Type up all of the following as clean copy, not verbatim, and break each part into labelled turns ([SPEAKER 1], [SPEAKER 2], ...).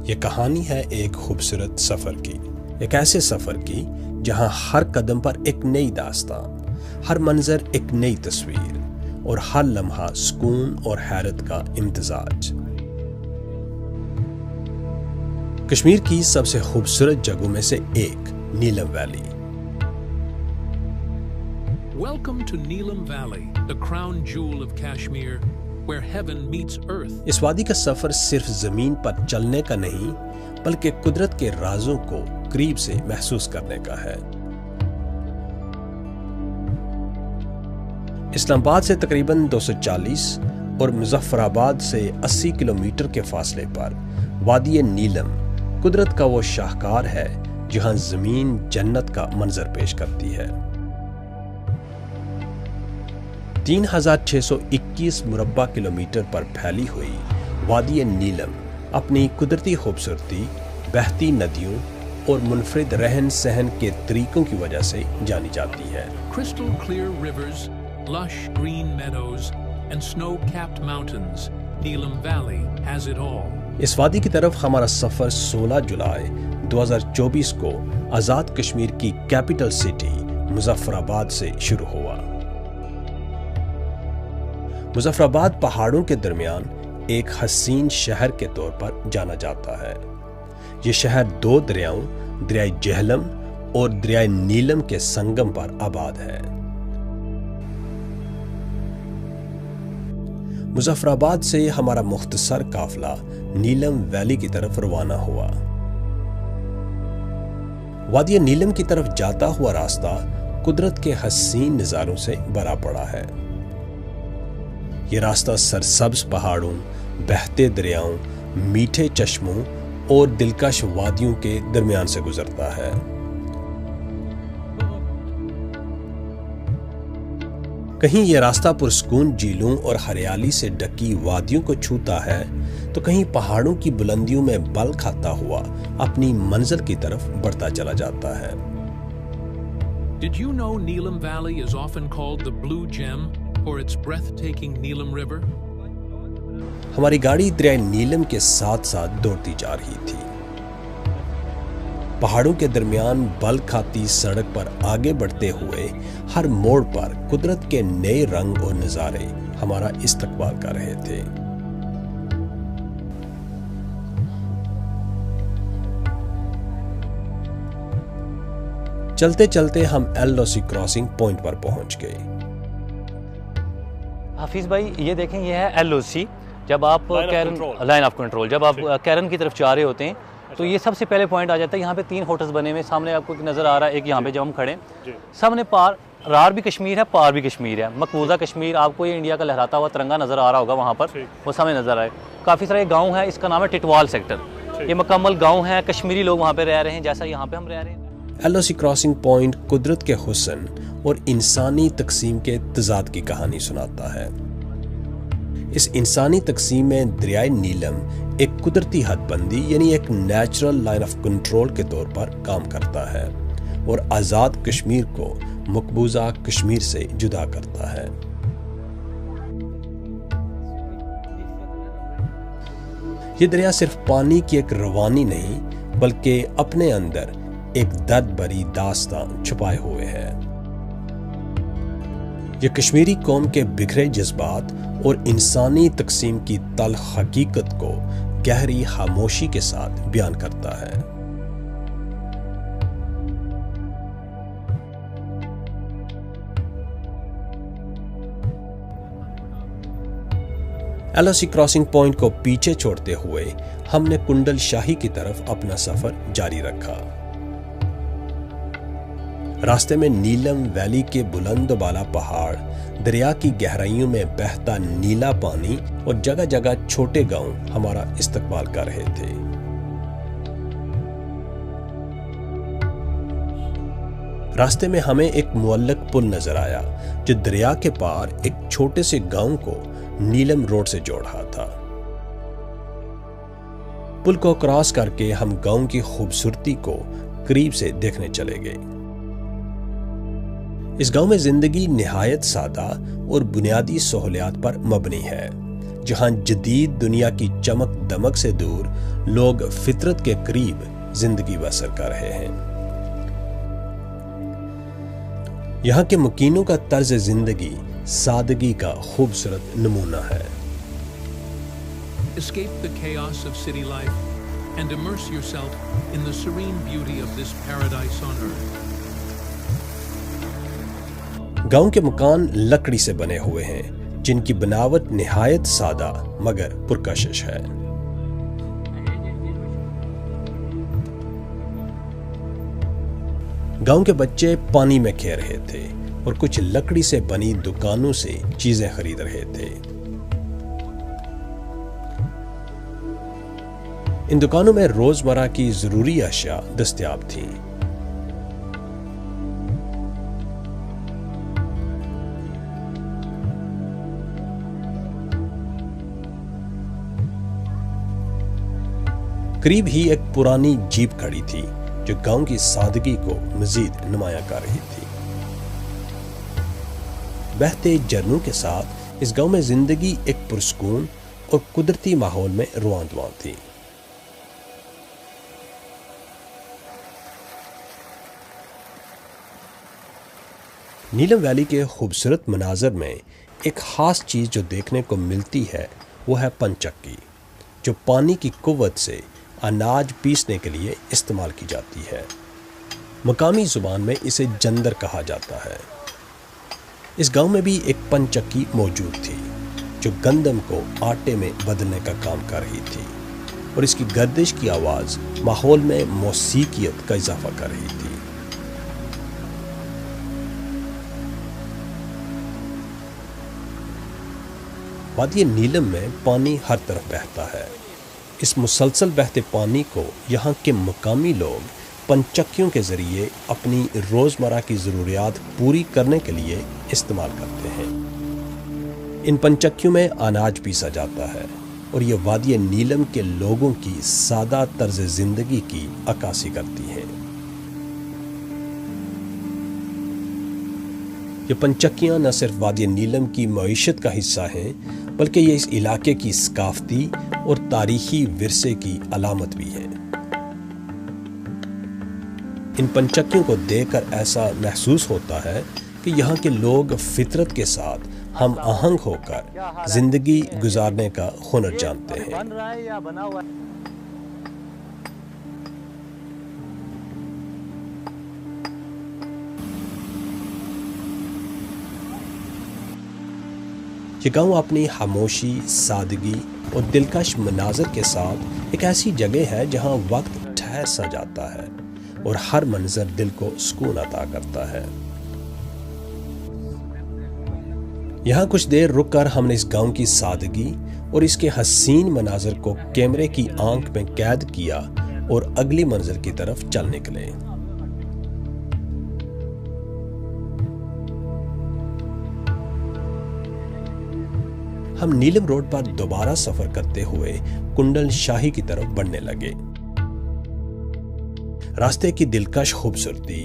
[SPEAKER 1] یہ کہانی ہے ایک خوبصورت سفر کی، ایک ایسے سفر کی جہاں ہر قدم پر ایک نئی داستان، ہر منظر ایک نئی تصویر اور ہر لمحہ سکون اور حیرت کا امتزاج۔ کشمیر کی سب سے خوبصورت جگہوں میں سے ایک نیلم valley.
[SPEAKER 2] Welcome to Neelam Valley, the crown jewel of Kashmir, where heaven meets earth.
[SPEAKER 1] اس وادی کا سفر صرف زمین پر چلنے کا نہیں، بلکہ قدرت کے رازوں کو قریب سے محسوس کرنے کا ہے۔ اسلام آباد سے تقریباً 240 اور مظفر آباد سے 80 کلومیٹر کے فاصلے پر وادی نیلم قدرت کا وہ شاہکار ہے جہاں زمین جنت کا منظر پیش کرتی ہے۔ 3621 مربع کلومیٹر پر پھیلی ہوئی وادی نیلم اپنی قدرتی خوبصورتی، بہتی ندیوں اور منفرد رہن سہن کے طریقوں کی وجہ سے جانی جاتی ہے۔
[SPEAKER 2] Crystal clear rivers, lush green meadows, and snow-capped mountains, Neelam Valley has it all.
[SPEAKER 1] اس وادی کی طرف ہمارا سفر 16 جولائی 2024 کو آزاد کشمیر کی کیپٹل سٹی مظفر آباد سے شروع ہوا۔ مظفر آباد پہاڑوں کے درمیان ایک حسین شہر کے طور پر جانا جاتا ہے۔ یہ شہر 2 دریاؤں، دریائے جہلم اور دریائے نیلم کے سنگم پر آباد ہے۔ مظفر آباد سے ہمارا مختصر قافلہ نیلم ویلی کی طرف روانہ ہوا۔ وادی نیلم کی طرف جاتا ہوا راستہ قدرت کے حسین نظاروں سے بھرا پڑا ہے۔ یہ راستہ سرسبز پہاڑوں، بہتے دریاؤں، میٹھے چشموں اور دلکش وادیوں کے درمیان سے گزرتا ہے۔ کہیں یہ راستہ پرسکون جھیلوں اور ہریالی سے ڈکی وادیوں کو چھوتا ہے تو کہیں پہاڑوں کی بلندیوں میں بل کھاتا ہوا اپنی منزل کی طرف بڑھتا چلا جاتا ہے۔
[SPEAKER 2] Did you know Neelam Valley is often called the Blue Gem for its breathtaking Neelam River?
[SPEAKER 1] ہماری گاڑی دریائے نیلم کے ساتھ ساتھ دوڑتی جا رہی تھی۔ پہاڑوں کے درمیان بل کھاتی سڑک پر آگے بڑھتے ہوئے ہر موڑ پر قدرت کے نئے رنگ اور نظارے ہمارا استقبال کر رہے تھے۔ چلتے چلتے ہم LOC کراسنگ پوائنٹ پر پہنچ گئے۔
[SPEAKER 3] حفیظ بھائی یہ دیکھیں، یہ ہے LOC۔ جب آپ لائن آف کنٹرول جب آپ کیرن کی طرف جا رہے ہوتے ہیں تو یہ سب سے پہلے پوائنٹ آ جاتا ہے۔ یہاں پہ 3 ہوٹلز بنے ہوئے، سامنے آپ کو نظر آ رہا ہے ایک یہاں پہ جب ہم کھڑے ہیں، سامنے رار بھی کشمیر ہے، پار بھی کشمیر ہے، مقبوضہ کشمیر۔ آپ کو یہ انڈیا کا لہراتا ہوا ترنگا نظر آ رہا ہوگا وہاں پر، وہ سامنے نظر آئے۔ کافی سارے گاؤں ہیں، اس کا نام ہے ٹٹوال سیکٹر۔ یہ مکمل گاؤں ہیں، کشمیری لوگ وہاں پہ رہ رہے ہیں جیسا یہاں پہ ہم رہ رہے ہیں۔
[SPEAKER 1] LOC کراسنگ پوائنٹ قدرت کے حسن اور انسانی تقسیم کے تضاد کی کہانی سناتا ہے۔ اس انسانی تقسیم میں دریائے نیلم ایک قدرتی حد بندی یعنی ایک نیچرل لائن آف کنٹرول کے طور پر کام کرتا ہے اور آزاد کشمیر کو مقبوضہ کشمیر سے جدا کرتا ہے۔ یہ دریا صرف پانی کی ایک روانی نہیں بلکہ اپنے اندر ایک درد بھری داستان چھپائے ہوئے ہے۔ یہ کشمیری قوم کے بکھرے جذبات اور انسانی تقسیم کی تلخ حقیقت کو گہری خاموشی کے ساتھ بیان کرتا ہے۔ LOC کراسنگ پوائنٹ کو پیچھے چھوڑتے ہوئے ہم نے کنڈل شاہی کی طرف اپنا سفر جاری رکھا۔ راستے میں نیلم ویلی کے بلند و بالا پہاڑ، دریا کی گہرائیوں میں بہتا نیلا پانی اور جگہ جگہ چھوٹے گاؤں ہمارا استقبال کر رہے تھے۔ راستے میں ہمیں ایک معلق پل نظر آیا جو دریا کے پار ایک چھوٹے سے گاؤں کو نیلم روڈ سے جوڑ رہا تھا۔ پل کو کراس کر کے ہم گاؤں کی خوبصورتی کو قریب سے دیکھنے چلے گئے۔ اس گاؤں میں زندگی نہایت سادہ اور بنیادی سہولیات پر مبنی ہے، جہاں جدید دنیا کی چمک دمک سے دور لوگ فطرت کے قریب زندگی بسر کر رہے ہیں۔ یہاں کے مکینوں کا طرز زندگی سادگی کا خوبصورت نمونہ ہے۔
[SPEAKER 2] Escape the chaos of city life and immerse yourself in the serene beauty of this paradise on earth.
[SPEAKER 1] گاؤں کے مکان لکڑی سے بنے ہوئے ہیں جن کی بناوٹ نہایت سادہ مگر پرکشش ہے۔ گاؤں کے بچے پانی میں کھیل رہے تھے اور کچھ لکڑی سے بنی دکانوں سے چیزیں خرید رہے تھے۔ ان دکانوں میں روزمرہ کی ضروری اشیاء دستیاب تھیں۔ قریب ہی ایک پرانی جیپ کھڑی تھی جو گاؤں کی سادگی کو مزید نمایاں کر رہی تھی۔ بہتے جھرنوں کے ساتھ اس گاؤں میں زندگی ایک پرسکون اور قدرتی ماحول میں رواں دواں تھی۔ نیلم ویلی کے خوبصورت مناظر میں ایک خاص چیز جو دیکھنے کو ملتی ہے وہ ہے پنچکی، جو پانی کی قوت سے اناج پیسنے کے لیے استعمال کی جاتی ہے۔ مقامی زبان میں اسے جندر کہا جاتا ہے۔ اس گاؤں میں بھی ایک پنچکی موجود تھی جو گندم کو آٹے میں بدلنے کا کام کر رہی تھی، اور اس کی گردش کی آواز ماحول میں موسیقیت کا اضافہ کر رہی تھی۔ وادی نیلم میں پانی ہر طرف بہتا ہے۔ اس مسلسل بہتے پانی کو یہاں کے مقامی لوگ پنچکیوں کے ذریعے اپنی روزمرہ کی ضروریات پوری کرنے کے لیے استعمال کرتے ہیں۔ ان پنچکیوں میں اناج پیسا جاتا ہے اور یہ وادی نیلم کے لوگوں کی سادہ طرز زندگی کی عکاسی کرتی ہیں۔ یہ پنچکیاں نہ صرف وادی نیلم کی معیشت کا حصہ ہیں بلکہ یہ اس علاقے کی ثقافتی اور تاریخی ورثے کی علامت بھی ہیں۔ ان پنچکیوں کو دیکھ کر ایسا محسوس ہوتا ہے کہ یہاں کے لوگ فطرت کے ساتھ ہم آہنگ ہو کر زندگی گزارنے کا ہنر جانتے ہیں۔ یہ گاؤں اپنی خاموشی، سادگی اور دلکش مناظر کے ساتھ ایک ایسی جگہ ہے جہاں وقت ٹھہر سا جاتا ہے اور ہر منظر دل کو سکون عطا کرتا ہے۔ یہاں کچھ دیر رک کر ہم نے اس گاؤں کی سادگی اور اس کے حسین مناظر کو کیمرے کی آنکھ میں قید کیا اور اگلی منزل کی طرف چل نکلے۔ ہم نیلم روڈ پر دوبارہ سفر کرتے ہوئے کنڈل شاہی کی طرف بڑھنے لگے۔ راستے کی دلکش خوبصورتی،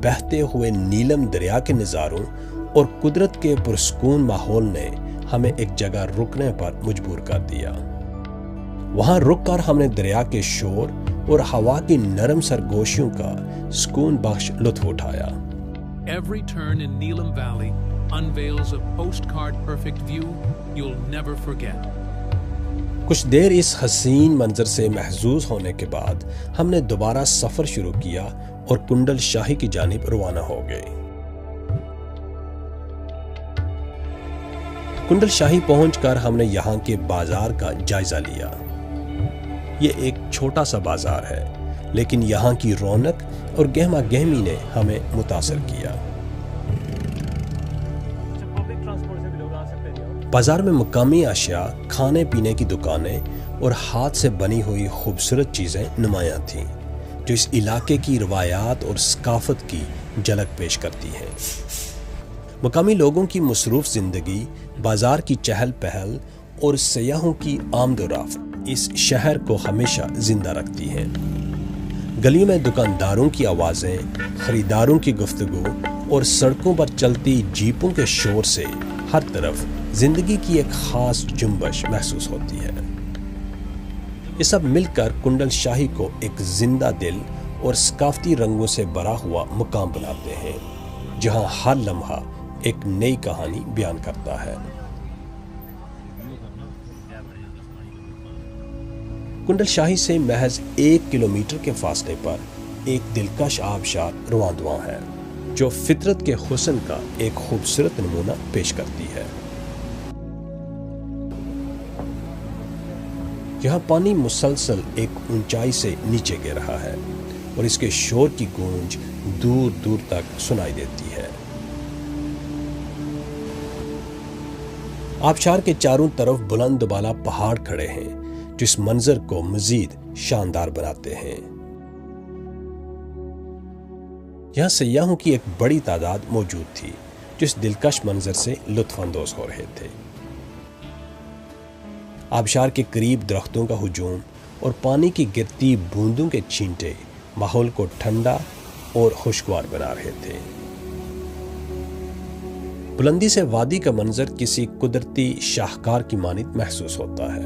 [SPEAKER 1] بہتے ہوئے نیلم دریا کے نظاروں اور قدرت کے پرسکون ماحول نے ہمیں ایک جگہ رکنے پر مجبور کر دیا۔ وہاں رک کر ہم نے دریا کے شور اور ہوا کی نرم سرگوشیوں کا سکون بخش لطف اٹھایا۔
[SPEAKER 2] Every turn in Neelam Valley unveils a postcard perfect view you'll never forget.
[SPEAKER 1] کچھ دیر اس حسین منظر سے محظوظ ہونے کے بعد ہم نے دوبارہ سفر شروع کیا اور کنڈل شاہی کی جانب روانہ ہو گئے۔ کنڈل شاہی پہنچ کر ہم نے یہاں کے بازار کا جائزہ لیا۔ یہ ایک چھوٹا سا بازار ہے لیکن یہاں کی رونق اور گہما گہمی نے ہمیں متاثر کیا۔ بازار میں مقامی اشیاء، کھانے پینے کی دکانیں اور ہاتھ سے بنی ہوئی خوبصورت چیزیں نمایاں تھیں جو اس علاقے کی روایات اور ثقافت کی جھلک پیش کرتی ہیں۔ مقامی لوگوں کی مصروف زندگی، بازار کی چہل پہل اور سیاحوں کی آمد و رفت اس شہر کو ہمیشہ زندہ رکھتی ہیں۔ گلیوں میں دکانداروں کی آوازیں، خریداروں کی گفتگو اور سڑکوں پر چلتی جیپوں کے شور سے ہر طرف زندگی کی ایک خاص جنبش محسوس ہوتی ہے۔ یہ سب مل کر کنڈل شاہی کو ایک زندہ دل اور ثقافتی رنگوں سے بھرا ہوا مقام بناتے ہیں، جہاں ہر لمحہ ایک نئی کہانی بیان کرتا ہے۔ کنڈل شاہی سے محض 1 کلومیٹر کے فاصلے پر ایک دلکش آبشار رواں دواں ہے، جو فطرت کے حسن کا ایک خوبصورت نمونہ پیش کرتی ہے۔ یہاں پانی مسلسل ایک اونچائی سے نیچے گر رہا ہے اور اس کے شور کی گونج دور دور تک سنائی دیتی ہے۔ آبشار کے چاروں طرف بلند بالا پہاڑ کھڑے ہیں جو اس منظر کو مزید شاندار بناتے ہیں۔ یہاں سیاحوں کی ایک بڑی تعداد موجود تھی جو اس دلکش منظر سے لطف اندوز ہو رہے تھے۔ آبشار کے قریب درختوں کا ہجوم اور پانی کی گرتی بوندوں کے چھینٹے ماحول کو ٹھنڈا اور خوشگوار بنا رہے تھے۔ بلندی سے وادی کا منظر کسی قدرتی شاہکار کی مانند محسوس ہوتا ہے،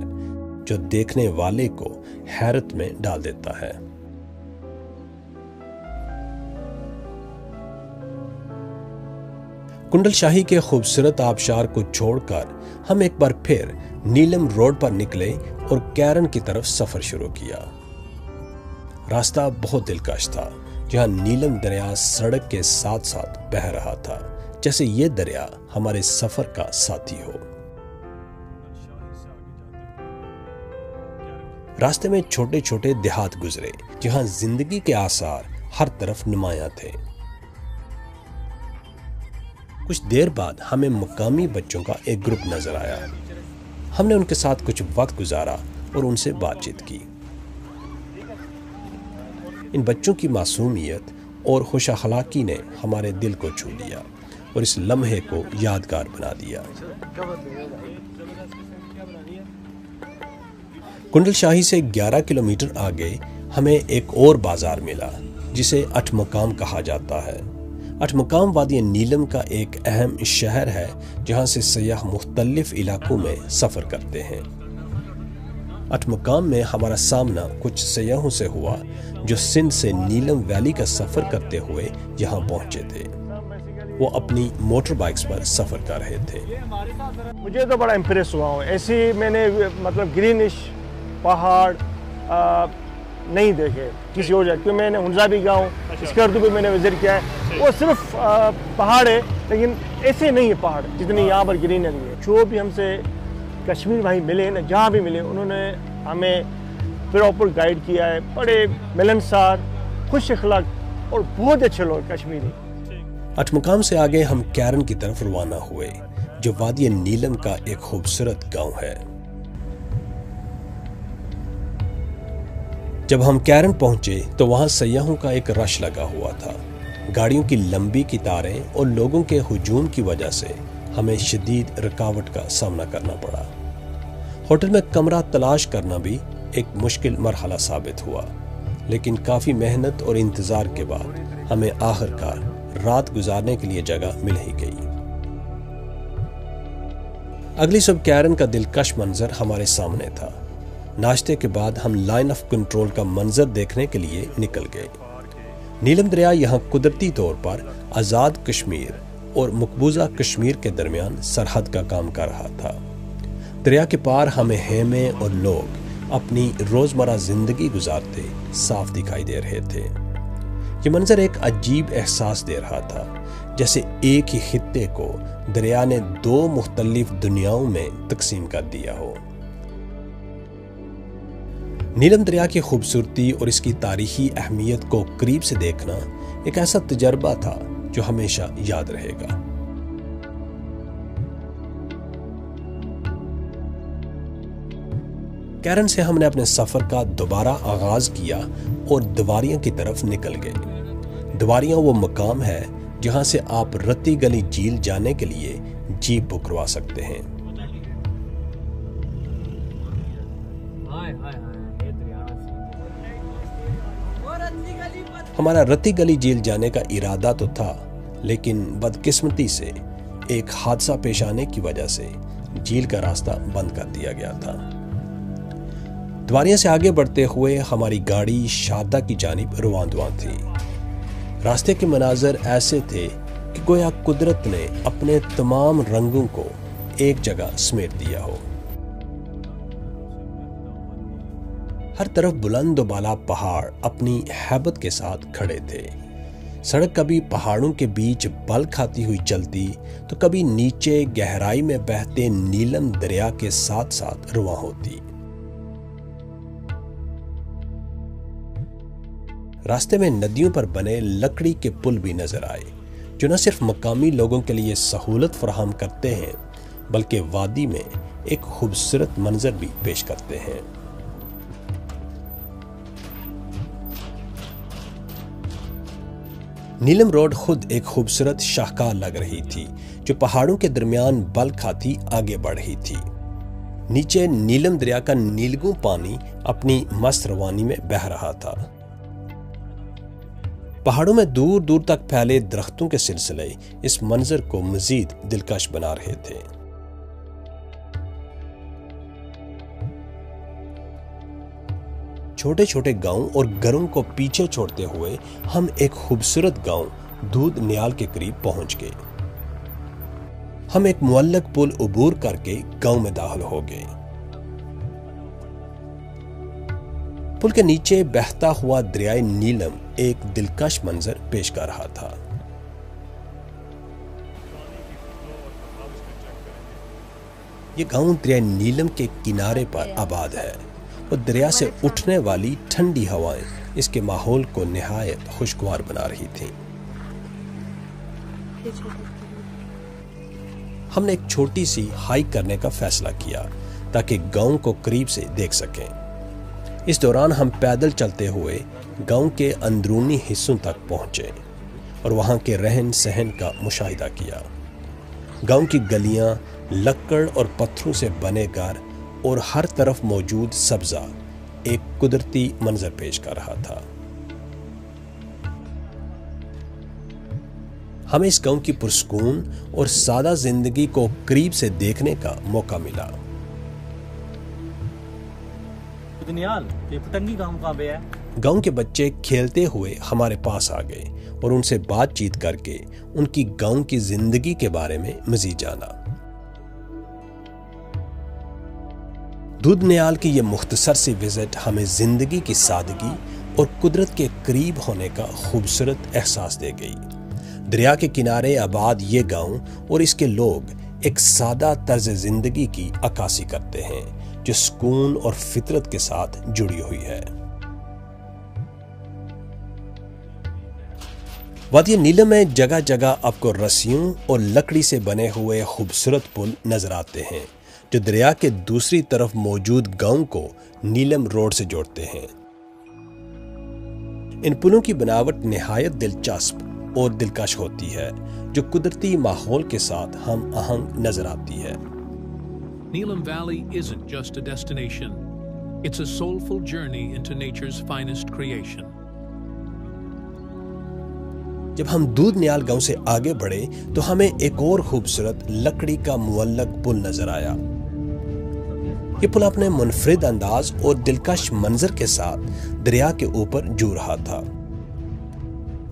[SPEAKER 1] جو دیکھنے والے کو حیرت میں ڈال دیتا ہے۔ کنڈل شاہی کے خوبصورت آبشار کو چھوڑ کر ہم ایک بار پھر نیلم روڈ پر نکلے اور کیرن کی طرف سفر شروع کیا۔ راستہ بہت دلکش تھا، جہاں نیلم دریا سڑک کے ساتھ ساتھ بہہ رہا تھا، جیسے یہ دریا ہمارے سفر کا ساتھی ہو۔ راستے میں چھوٹے چھوٹے دیہات گزرے، جہاں زندگی کے آثار ہر طرف نمایاں تھے۔ کچھ دیر بعد ہمیں مقامی بچوں کا ایک گروپ نظر آیا۔ ہم نے ان کے ساتھ کچھ وقت گزارا اور ان سے بات چیت کی۔ ان بچوں کی معصومیت اور خوش اخلاقی نے ہمارے دل کو چھو لیا اور اس لمحے کو یادگار بنا دیا۔ کنڈل شاہی سے 11 کلومیٹر آگے ہمیں ایک اور بازار ملا، جسے اٹھ مقام کہا جاتا ہے۔ اٹھ مقام وادی نیلم کا ایک اہم شہر ہے، جہاں سے سیاح مختلف علاقوں میں سفر کرتے ہیں۔ اٹھ مقام میں ہمارا سامنا کچھ سیاحوں سے ہوا جو سندھ سے نیلم ویلی کا سفر کرتے ہوئے یہاں پہنچے تھے۔ وہ اپنی موٹر بائکس پر سفر کر رہے تھے۔
[SPEAKER 4] مجھے تو بڑا امپریس ہوا ہوں، ایسی میں نے گرینش پہاڑ نہیں دیکھے کسی اور جگہ، کیونکہ میں نے ہنزا بھی گیا ہوں، اسکردو بھی میں نے وزٹ کیا ہے۔ وہ صرف پہاڑ ہے، لیکن ایسے نہیں ہے پہاڑ جتنی یہاں پر گرینری ہے۔ جو بھی ہم سے کشمیر بھائی ملے نا، جہاں بھی ملے، انہوں نے ہمیں پراپر گائیڈ کیا ہے۔ بڑے ملنسار، خوش اخلاق اور بہت اچھے لوگ کشمیری۔
[SPEAKER 1] اٹھ مقام سے آگے ہم کیرن کی طرف روانہ ہوئے، جو وادی نیلم کا ایک خوبصورت گاؤں ہے۔ جب ہم کیرن پہنچے تو وہاں سیاحوں کا ایک رش لگا ہوا تھا۔ گاڑیوں کی لمبی قطاریں اور لوگوں کے ہجوم کی وجہ سے ہمیں شدید رکاوٹ کا سامنا کرنا پڑا۔ ہوٹل میں کمرہ تلاش کرنا بھی ایک مشکل مرحلہ ثابت ہوا، لیکن کافی محنت اور انتظار کے بعد ہمیں آخر کار رات گزارنے کے لیے جگہ مل ہی گئی۔ اگلی صبح کیرن کا دلکش منظر ہمارے سامنے تھا۔ ناشتے کے بعد ہم لائن آف کنٹرول کا منظر دیکھنے کے لیے نکل گئے۔ نیلم دریا یہاں قدرتی طور پر آزاد کشمیر اور مقبوضہ کشمیر کے درمیان سرحد کا کام کر رہا تھا۔ دریا کے پار ہمیں خیمے اور لوگ اپنی روزمرہ زندگی گزارتے صاف دکھائی دے رہے تھے۔ یہ منظر ایک عجیب احساس دے رہا تھا، جیسے ایک ہی خطے کو دریا نے 2 مختلف دنیاؤں میں تقسیم کر دیا ہو۔ نیلم دریا کی خوبصورتی اور اس کی تاریخی اہمیت کو قریب سے دیکھنا ایک ایسا تجربہ تھا جو ہمیشہ یاد رہے گا۔ کیرن سے ہم نے اپنے سفر کا دوبارہ آغاز کیا اور دواریاں کی طرف نکل گئے۔ دواریاں وہ مقام ہے جہاں سے آپ رتی گلی جھیل جانے کے لیے جیپ بک کروا سکتے ہیں۔ ہمارا رتی گلی جھیل جانے کا ارادہ تو تھا، لیکن بدقسمتی سے ایک حادثہ پیش آنے کی وجہ سے جھیل کا راستہ بند کر دیا گیا تھا۔ دواریاں سے آگے بڑھتے ہوئے ہماری گاڑی شادہ کی جانب روان دواں تھی۔ راستے کے مناظر ایسے تھے کہ گویا قدرت نے اپنے تمام رنگوں کو ایک جگہ سمیٹ دیا ہو۔ ہر طرف بلند و بالا پہاڑ اپنی ہیبت کے ساتھ کھڑے تھے۔ سڑک کبھی پہاڑوں کے بیچ بل کھاتی ہوئی چلتی تو کبھی نیچے گہرائی میں بہتے نیلم دریا کے ساتھ ساتھ رواں ہوتی۔ راستے میں ندیوں پر بنے لکڑی کے پل بھی نظر آئے، جو نہ صرف مقامی لوگوں کے لیے سہولت فراہم کرتے ہیں بلکہ وادی میں ایک خوبصورت منظر بھی پیش کرتے ہیں۔ نیلم روڈ خود ایک خوبصورت شاہکار لگ رہی تھی جو پہاڑوں کے درمیان بل کھاتی آگے بڑھ رہی تھی۔ نیچے نیلم دریا کا نیلگوں پانی اپنی مست روانی میں بہہ رہا تھا۔ پہاڑوں میں دور دور تک پھیلے درختوں کے سلسلے اس منظر کو مزید دلکش بنا رہے تھے۔ چھوٹے چھوٹے گاؤں اور گھروں کو پیچھے چھوڑتے ہوئے ہم ایک خوبصورت گاؤں دودھ نیال کے قریب پہنچ گئے۔ ہم ایک معلق پل عبور کر کے گاؤں میں داخل ہو گئے۔ پل کے نیچے بہتا ہوا دریائے نیلم ایک دلکش منظر پیش کر رہا تھا۔ یہ گاؤں دریائے نیلم کے کنارے پر آباد ہے اور دریا سے اٹھنے والی ٹھنڈی ہوائیں اس کے ماحول کو نہایت خوشگوار بنا رہی تھیں۔ ہم نے ایک چھوٹی سی ہائیک کرنے کا فیصلہ کیا تاکہ گاؤں کو قریب سے دیکھ سکیں۔ اس دوران ہم پیدل چلتے ہوئے گاؤں کے اندرونی حصوں تک پہنچے اور وہاں کے رہن سہن کا مشاہدہ کیا۔ گاؤں کی گلیاں لکڑ اور پتھروں سے بنے گھر اور ہر طرف موجود سبزہ ایک قدرتی منظر پیش کر رہا تھا۔ ہمیں اس گاؤں کی پرسکون اور سادہ زندگی کو قریب سے دیکھنے کا موقع ملا۔ گاؤں کے بچے کھیلتے ہوئے ہمارے پاس آ گئے اور ان سے بات چیت کر کے ان کی گاؤں کی زندگی کے بارے میں مزید جانا۔ دودھ نیال کی یہ مختصر سی وزٹ ہمیں زندگی کی سادگی اور قدرت کے قریب ہونے کا خوبصورت احساس دے گئی۔ دریا کے کنارے آباد یہ گاؤں اور اس کے لوگ ایک سادہ طرز زندگی کی عکاسی کرتے ہیں جو سکون اور فطرت کے ساتھ جڑی ہوئی ہے۔ وادی نیلم میں جگہ جگہ آپ کو رسیوں اور لکڑی سے بنے ہوئے خوبصورت پل نظر آتے ہیں جو دریا کے دوسری طرف موجود گاؤں کو نیلم روڈ سے جوڑتے ہیں۔ ان پلوں کی بناوٹ نہایت دلچسپ اور دلکش ہوتی ہے جو قدرتی ماحول کے ساتھ ہم آہنگ نظر آتی ہے۔
[SPEAKER 2] Neelam Valley isn't just a destination. It's a soulful journey into nature's finest creation.
[SPEAKER 1] جب ہم دودھ نیال گاؤں سے آگے بڑھے تو ہمیں ایک اور خوبصورت لکڑی کا معلق پل نظر آیا۔ یہ پل اپنے منفرد انداز اور دلکش منظر کے ساتھ دریا کے اوپر جو رہا تھا۔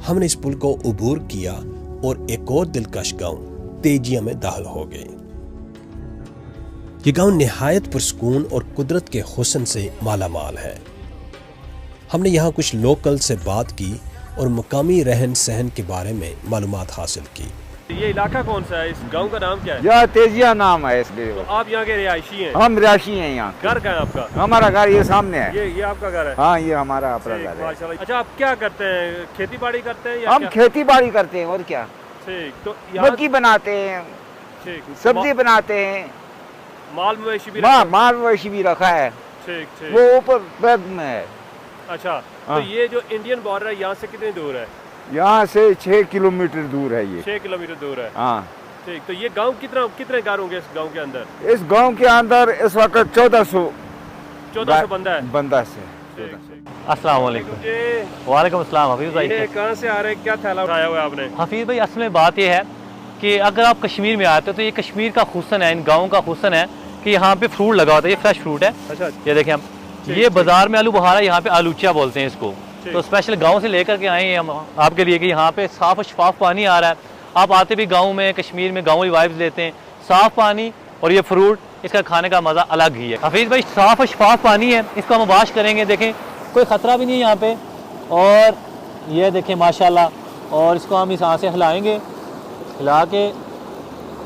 [SPEAKER 1] ہم نے اس پل کو عبور کیا اور ایک اور دلکش گاؤں تیجیا میں داخل ہو گئے۔ یہ گاؤں نہایت پرسکون اور قدرت کے حسن سے مالا مال ہے۔ ہم نے یہاں کچھ لوکل سے بات کی اور مقامی رہن سہن کے بارے میں معلومات حاصل کی۔
[SPEAKER 5] یہ علاقہ کون سا ہے؟ اس گاؤں کا نام کیا ہے؟
[SPEAKER 6] یہ تیجیا نام ہے اس لیے۔
[SPEAKER 5] تو آپ یہاں کے رہائشی ہیں؟
[SPEAKER 6] ہم رہائشی ہیں یہاں۔
[SPEAKER 5] گھر کہاں ہے آپ کا؟
[SPEAKER 6] ہمارا گھر یہ سامنے ہے۔
[SPEAKER 5] یہ آپ کا گھر ہے؟
[SPEAKER 6] ہاں یہ ہمارا اپنا گھر ہے۔
[SPEAKER 5] اچھا آپ کیا کرتے ہیں؟ کھیتی باڑی کرتے ہیں یا
[SPEAKER 6] ہم کھیتی باڑی کرتے ہیں اور کیا،
[SPEAKER 5] ٹھیک۔ تو
[SPEAKER 6] مکئی بناتے ہیں، سبزی بناتے ہیں،
[SPEAKER 5] مال مویشی بھی
[SPEAKER 6] مال مویشی بھی رکھا ہے،
[SPEAKER 5] ٹھیک ٹھیک،
[SPEAKER 6] وہ اوپر بیگ میں ہے۔
[SPEAKER 5] اچھا تو یہ جو انڈین بارڈر ہے یہاں سے کتنی دور ہے؟
[SPEAKER 6] یہاں سے 6 کلومیٹر دور ہے یہ۔
[SPEAKER 5] 6 کلومیٹر دور ہے،
[SPEAKER 6] ہاں
[SPEAKER 5] ٹھیک۔ تو یہ گاؤں کتنے گھر ہوں گے اس گاؤں کے اندر؟
[SPEAKER 6] اس گاؤں کے اندر اس وقت 1400
[SPEAKER 5] بندہ ہے۔
[SPEAKER 6] بندہ سے۔
[SPEAKER 3] السلام علیکم۔ وعلیکم السلام۔ حفیظ بھائی
[SPEAKER 5] کہاں سے آ رہے ہیں؟ کیا تھیلا اٹھایا ہوا ہے آپ نے؟
[SPEAKER 3] حفیظ بھائی اصل میں بات یہ ہے کہ اگر آپ کشمیر میں آتے ہو تو یہ کشمیر کا حسن ہے، ان گاؤں کا حسن ہے کہ یہاں پہ فروٹ لگا ہوتا ہے، یہ فریش فروٹ ہے. یہ دیکھیں ہم، یہ بازار میں آلو بخارا، یہاں پہ آلوچا بولتے ہیں اس کو. تو اسپیشل گاؤں سے لے کر کے آئے ہیں ہم آپ کے لیے کہ یہاں پہ صاف و شفاف پانی آ رہا ہے. آپ آتے بھی گاؤں میں، کشمیر میں گاؤں وائبز لیتے ہیں، صاف پانی اور یہ فروٹ، اس کا کھانے کا مزہ الگ ہی ہے. حفیظ بھائی صاف و شفاف پانی ہے، اس کو ہم واش کریں گے، دیکھیں کوئی خطرہ بھی نہیں ہے یہاں پہ. اور یہ دیکھیں ماشاءاللہ، اور اس کو ہم اس ہاتھ سے ہلائیں گے، ہلا کے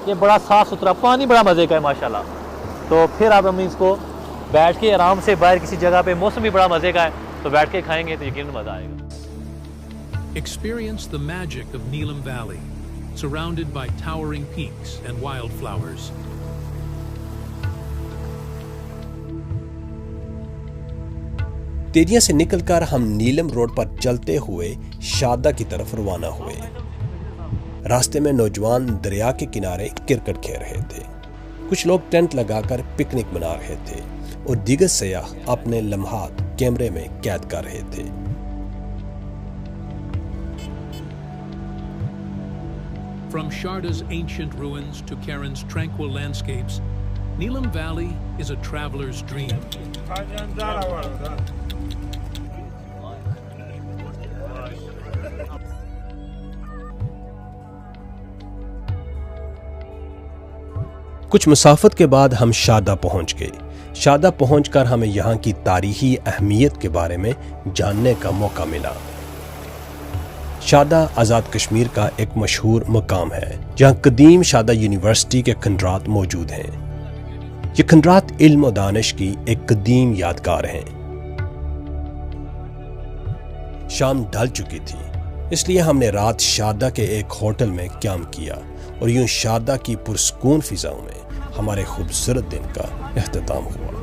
[SPEAKER 3] یہ بڑا صاف ستھرا پانی، بڑا مزے کا ہے ماشاءاللہ. تو پھر آپ ہم اس کو بیٹھ کے آرام سے باہر کسی جگہ پہ، موسم بھی بڑا مزے کا ہے، تو بیٹھ کے کھائیں گے تو یقیناً مزہ آئے گا.
[SPEAKER 2] Experience the magic of Neelam Valley, surrounded by towering peaks and wildflowers.
[SPEAKER 1] تیریا سے نکل کر ہم نیلم روڈ پر چلتے ہوئے شادہ کی طرف روانہ ہوئے. راستے میں نوجوان دریا کے کنارے کرکٹ کھیل رہے تھے، کچھ لوگ ٹینٹ لگا کر پکنک منا رہے تھے اور دیگر سیاح اپنے لمحات کیمرے میں قید کر رہے تھے.
[SPEAKER 2] From Sharda's ancient ruins to Karen's tranquil landscapes, Neelam Valley is a traveler's dream.
[SPEAKER 1] کچھ مسافت کے بعد ہم شادہ پہنچ گئے. شادہ پہنچ کر ہمیں یہاں کی تاریخی اہمیت کے بارے میں جاننے کا موقع ملا. شادہ آزاد کشمیر کا ایک مشہور مقام ہے جہاں قدیم شادہ یونیورسٹی کے کھنڈرات موجود ہیں. یہ کھنڈرات علم و دانش کی ایک قدیم یادگار ہیں. شام ڈھل چکی تھی، اس لیے ہم نے رات شادہ کے ایک ہوٹل میں قیام کیا اور یوں شادہ کی پرسکون فضاؤں میں ہمارے خوبصورت دن کا اختتام ہوا.